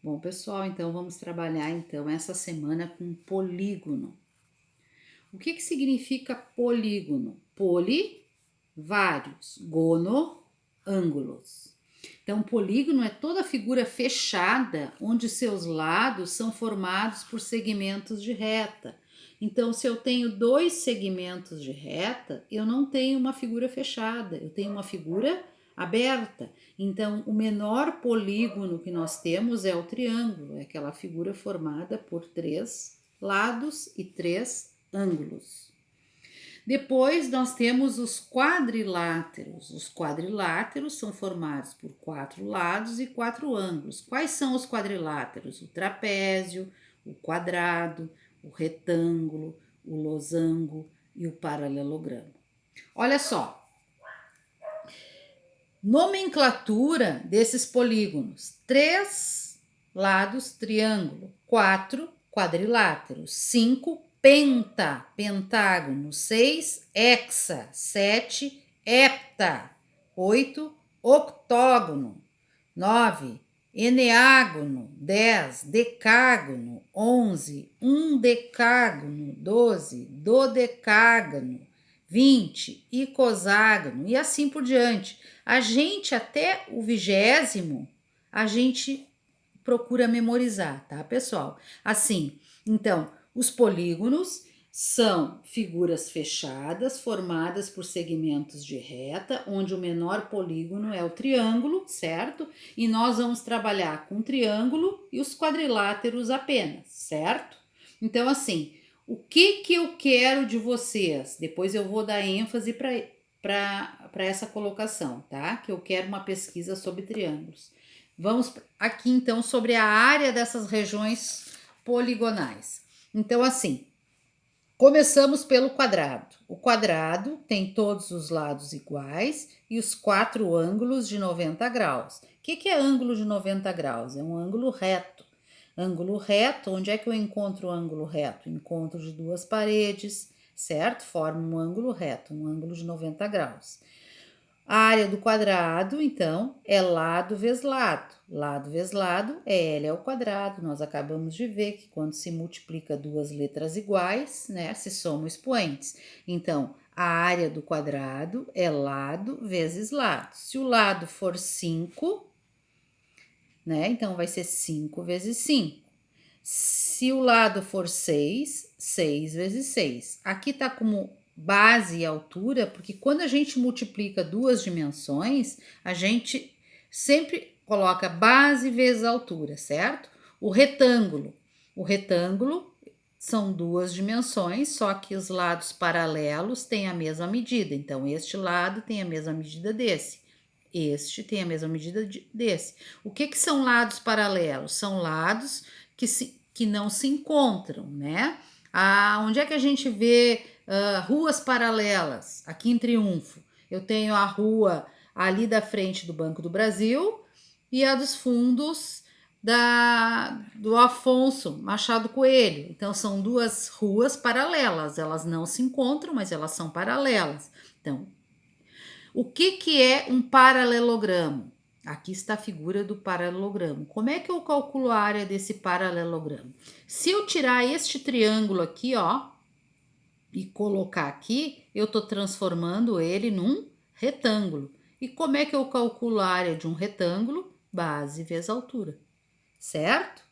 Bom, pessoal, então vamos trabalhar então essa semana com polígono. O que significa polígono? Poli, vários, gono, ângulos. Então, polígono é toda figura fechada onde seus lados são formados por segmentos de reta. Então, se eu tenho dois segmentos de reta, eu não tenho uma figura fechada, eu tenho uma figura aberta. Então, o menor polígono que nós temos é o triângulo, é aquela figura formada por três lados e três ângulos. Depois nós temos os quadriláteros. Os quadriláteros são formados por quatro lados e quatro ângulos. Quais são os quadriláteros? O trapézio, o quadrado, o retângulo, o losango e o paralelogramo. Olha só, nomenclatura desses polígonos: 3 lados, triângulo; 4 quadriláteros; 5 pentágono; 6 hexa; 7 hepta; 8 octógono; 9 eneágono; 10 decágono; 11 undecágono; 12 dodecágono; 20 icoságono e assim por diante. A gente até o 20º, a gente procura memorizar, tá, pessoal? Assim, então, os polígonos são figuras fechadas formadas por segmentos de reta, onde o menor polígono é o triângulo, certo? E nós vamos trabalhar com o triângulo e os quadriláteros apenas, certo? Então, assim, o que eu quero de vocês? Depois eu vou dar ênfase para essa colocação, tá? Que eu quero uma pesquisa sobre triângulos. Vamos aqui então sobre a área dessas regiões poligonais. Então, assim, começamos pelo quadrado. O quadrado tem todos os lados iguais e os quatro ângulos de 90 graus. O que é ângulo de 90 graus? É um ângulo reto. Ângulo reto, onde é que eu encontro o ângulo reto? Encontro de duas paredes, certo? Forma um ângulo reto, um ângulo de 90 graus. A área do quadrado, então, é lado vezes lado. Lado vezes lado é L ao quadrado. Nós acabamos de ver que quando se multiplica duas letras iguais, né, se somam expoentes. Então, a área do quadrado é lado vezes lado. Se o lado for 5, né, então vai ser 5 vezes 5. Se o lado for 6, 6 vezes 6. Aqui tá como base e altura, porque quando a gente multiplica duas dimensões, a gente sempre coloca base vezes altura, certo? O retângulo são duas dimensões, só que os lados paralelos têm a mesma medida. Então, este lado tem a mesma medida desse. Este tem a mesma medida desse. O que são lados paralelos? São lados que não se encontram, né? Onde é que a gente vê ruas paralelas? Aqui em Triunfo, eu tenho a rua ali da frente do Banco do Brasil e a dos fundos do Afonso Machado Coelho. Então, são duas ruas paralelas, elas não se encontram, mas elas são paralelas. Então, o que é um paralelogramo? Aqui está a figura do paralelogramo. Como é que eu calculo a área desse paralelogramo? Se eu tirar este triângulo aqui, ó, e colocar aqui, eu estou transformando ele num retângulo. E como é que eu calculo a área de um retângulo? Base vezes altura, certo?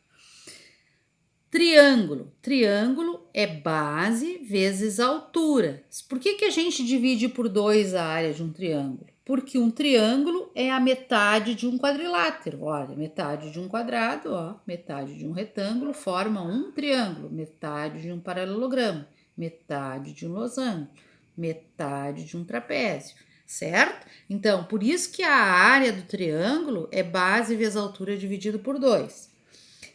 Triângulo. Triângulo é base vezes altura. Por que a gente divide por 2 a área de um triângulo? Porque um triângulo é a metade de um quadrilátero. Olha, metade de um quadrado, ó, metade de um retângulo forma um triângulo, metade de um paralelogramo, metade de um losango, metade de um trapézio, certo? Então, por isso que a área do triângulo é base vezes altura dividido por 2.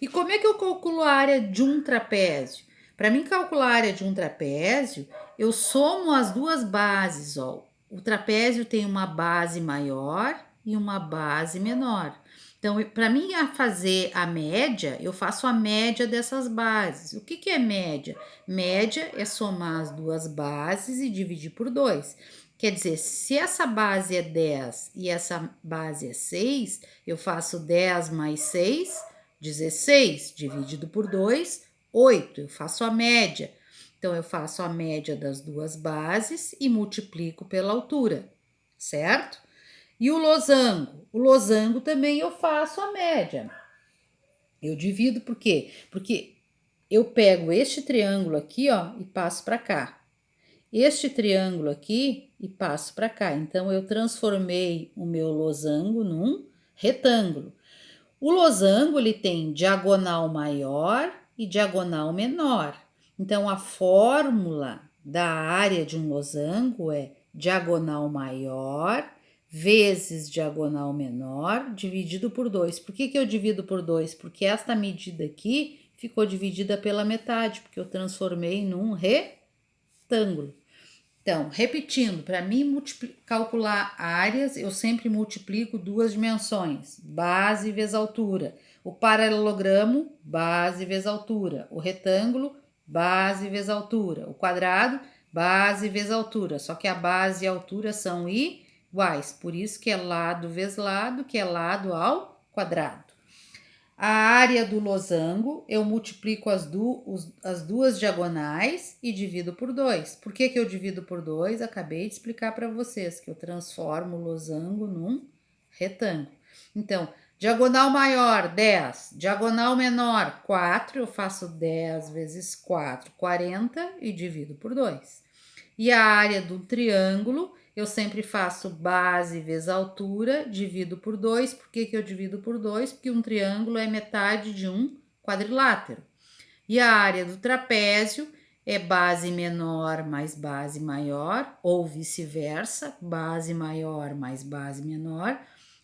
E como é que eu calculo a área de um trapézio? Para mim calcular a área de um trapézio, eu somo as duas bases, ó. O trapézio tem uma base maior e uma base menor. Então, para mim fazer a média, eu faço a média dessas bases. O que é média? Média é somar as duas bases e dividir por 2. Quer dizer, se essa base é 10 e essa base é 6, eu faço 10 mais 6, 16 dividido por 2, 8. Eu faço a média. Então, eu faço a média das duas bases e multiplico pela altura, certo? E o losango? O losango também eu faço a média. Eu divido por quê? Porque eu pego este triângulo aqui, ó, e passo para cá. Este triângulo aqui e passo para cá. Então, eu transformei o meu losango num retângulo. O losango, ele tem diagonal maior e diagonal menor. Então, a fórmula da área de um losango é diagonal maior vezes diagonal menor dividido por 2. Por que eu divido por 2? Porque esta medida aqui ficou dividida pela metade, porque eu transformei num retângulo. Então, repetindo, para mim calcular áreas, eu sempre multiplico duas dimensões, base vezes altura. O paralelogramo, base vezes altura. O retângulo, base vezes altura. O quadrado, base vezes altura. Só que a base e a altura são iguais, por isso que é lado vezes lado, que é lado ao quadrado. A área do losango, eu multiplico as duas diagonais e divido por 2. Por que eu divido por 2? Acabei de explicar para vocês que eu transformo o losango num retângulo. Então, diagonal maior, 10. Diagonal menor, 4. Eu faço 10 vezes 4, 40 e divido por 2. E a área do triângulo, eu sempre faço base vezes altura, divido por 2. Por que eu divido por 2? Porque um triângulo é metade de um quadrilátero. E a área do trapézio é base menor mais base maior, ou vice-versa, base maior mais base menor,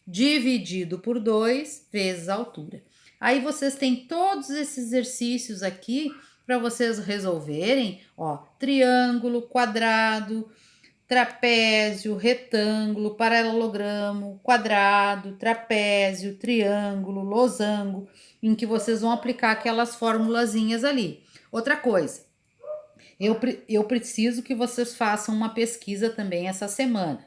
dividido por 2 vezes a altura. Aí vocês têm todos esses exercícios aqui para vocês resolverem, ó, triângulo, quadrado, trapézio, retângulo, paralelogramo, quadrado, trapézio, triângulo, losango, em que vocês vão aplicar aquelas formulazinhas ali. Outra coisa, eu preciso que vocês façam uma pesquisa também essa semana.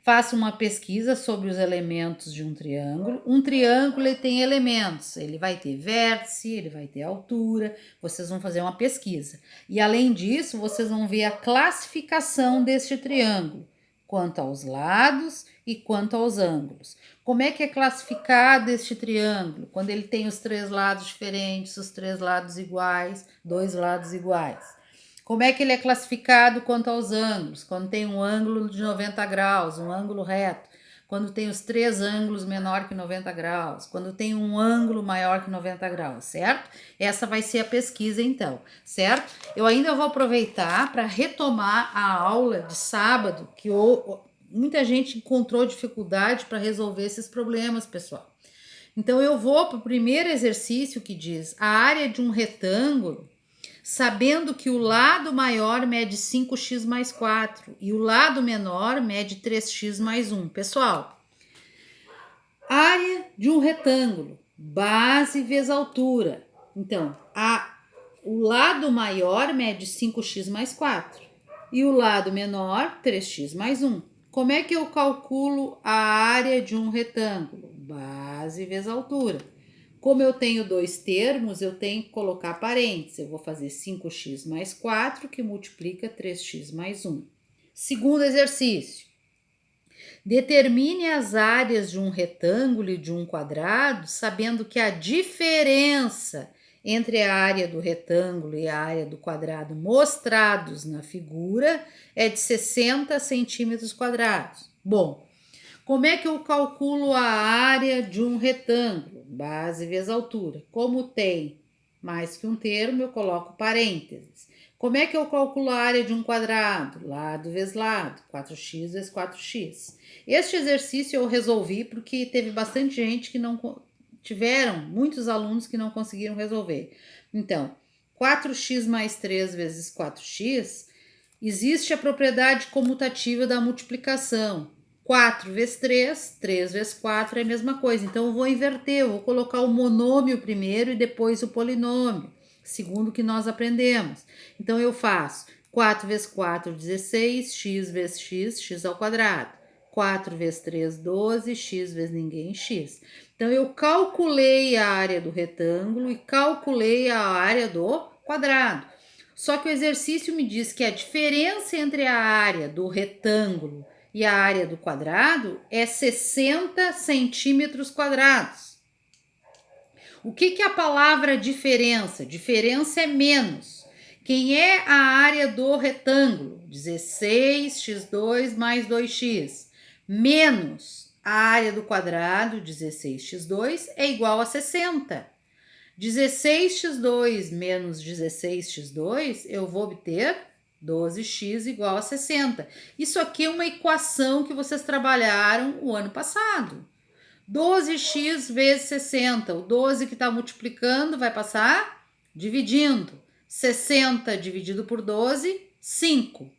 Faça uma pesquisa sobre os elementos de um triângulo. Um triângulo ele tem elementos, ele vai ter vértice, ele vai ter altura. Vocês vão fazer uma pesquisa. E além disso, vocês vão ver a classificação deste triângulo, quanto aos lados e quanto aos ângulos. Como é que é classificado este triângulo? Quando ele tem os três lados diferentes, os três lados iguais, dois lados iguais. Como é que ele é classificado quanto aos ângulos? Quando tem um ângulo de 90 graus, um ângulo reto. Quando tem os três ângulos menor que 90 graus. Quando tem um ângulo maior que 90 graus, certo? Essa vai ser a pesquisa então, certo? Eu ainda vou aproveitar para retomar a aula de sábado, que muita gente encontrou dificuldade para resolver esses problemas, pessoal. Então, eu vou para o primeiro exercício que diz a área de um retângulo, sabendo que o lado maior mede 5x mais 4 e o lado menor mede 3x mais 1. Pessoal, área de um retângulo, base vezes altura. Então, o lado maior mede 5x mais 4 e o lado menor 3x mais 1. Como é que eu calculo a área de um retângulo? Base vezes altura. Como eu tenho dois termos, eu tenho que colocar parênteses. Eu vou fazer 5x mais 4, que multiplica 3x mais 1. Segundo exercício. Determine as áreas de um retângulo e de um quadrado, sabendo que a diferença entre a área do retângulo e a área do quadrado mostrados na figura é de 60 centímetros quadrados. Bom, como é que eu calculo a área de um retângulo? Base vezes altura. Como tem mais que um termo, eu coloco parênteses. Como é que eu calculo a área de um quadrado? Lado vezes lado, 4x vezes 4x. Este exercício eu resolvi porque teve bastante gente que não... Tiveram muitos alunos que não conseguiram resolver. Então, 4x mais 3 vezes 4x, existe a propriedade comutativa da multiplicação. 4 vezes 3, 3 vezes 4 é a mesma coisa. Então, eu vou inverter, eu vou colocar o monômio primeiro e depois o polinômio, segundo o que nós aprendemos. Então, eu faço 4 vezes 4, 16, x vezes x, x ao quadrado. 4 vezes 3, 12, x vezes ninguém, x. Então, eu calculei a área do retângulo e calculei a área do quadrado. Só que o exercício me diz que a diferença entre a área do retângulo e a área do quadrado é 60 centímetros quadrados. O que é a palavra diferença? Diferença é menos. Quem é a área do retângulo? 16x2 mais 2x. Menos a área do quadrado, 16x2, é igual a 60. 16x2 menos 16x2, eu vou obter 12x igual a 60. Isso aqui é uma equação que vocês trabalharam o ano passado. 12x vezes 60. O 12 que está multiplicando vai passar dividindo. 60 dividido por 12, 5.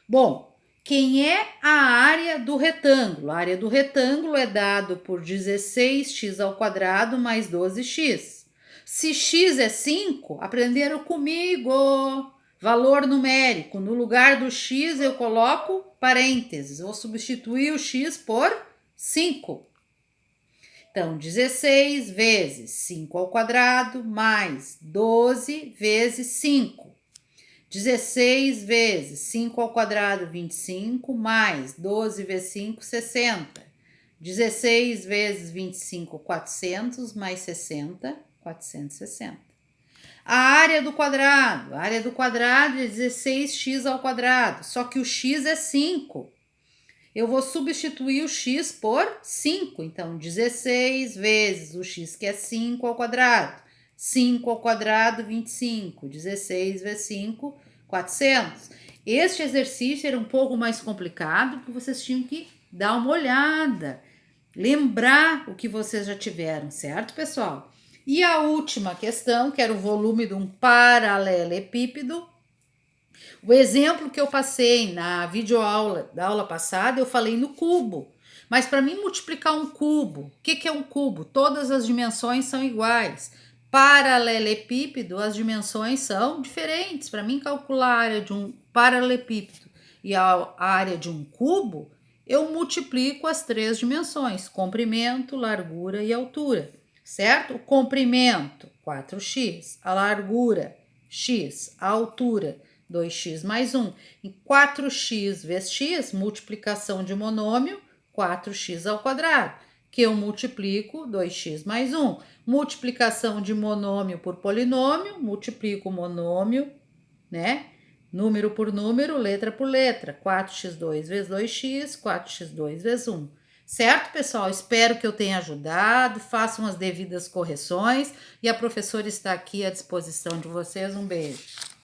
Bom, quem é a área do retângulo? A área do retângulo é dado por 16x ao quadrado mais 12x. Se x é 5, aprenderam comigo. Valor numérico. No lugar do x eu coloco parênteses. Vou substituir o x por 5. Então, 16 vezes 5 ao quadrado mais 12 vezes 5. 16 vezes 5 ao quadrado, 25, mais 12 vezes 5, 60. 16 vezes 25, 400, mais 60, 460. A área do quadrado é 16x ao quadrado, só que o x é 5. Eu vou substituir o x por 5, então 16 vezes o x que é 5 ao quadrado. 5 ao quadrado, 25. 16 vezes 5, 400. Este exercício era um pouco mais complicado, porque vocês tinham que dar uma olhada, lembrar o que vocês já tiveram, certo, pessoal? E a última questão, que era o volume de um paralelepípedo. O exemplo que eu passei na videoaula da aula passada, eu falei no cubo. Mas para mim multiplicar um cubo, o que é um cubo? Todas as dimensões são iguais. Paralelepípedo, as dimensões são diferentes. Para mim calcular a área de um paralelepípedo e a área de um cubo, eu multiplico as 3 dimensões, comprimento, largura e altura, certo? O comprimento, 4x, a largura, x, a altura, 2x mais 1. Em 4x vezes x, multiplicação de monômio, 4x ao quadrado, que eu multiplico 2x mais 1. Multiplicação de monômio por polinômio, multiplico o monômio, né? Número por número, letra por letra. 4x2 vezes 2x, 4x2 vezes 1. Certo, pessoal? Espero que eu tenha ajudado. Façam as devidas correções e a professora está aqui à disposição de vocês. Um beijo.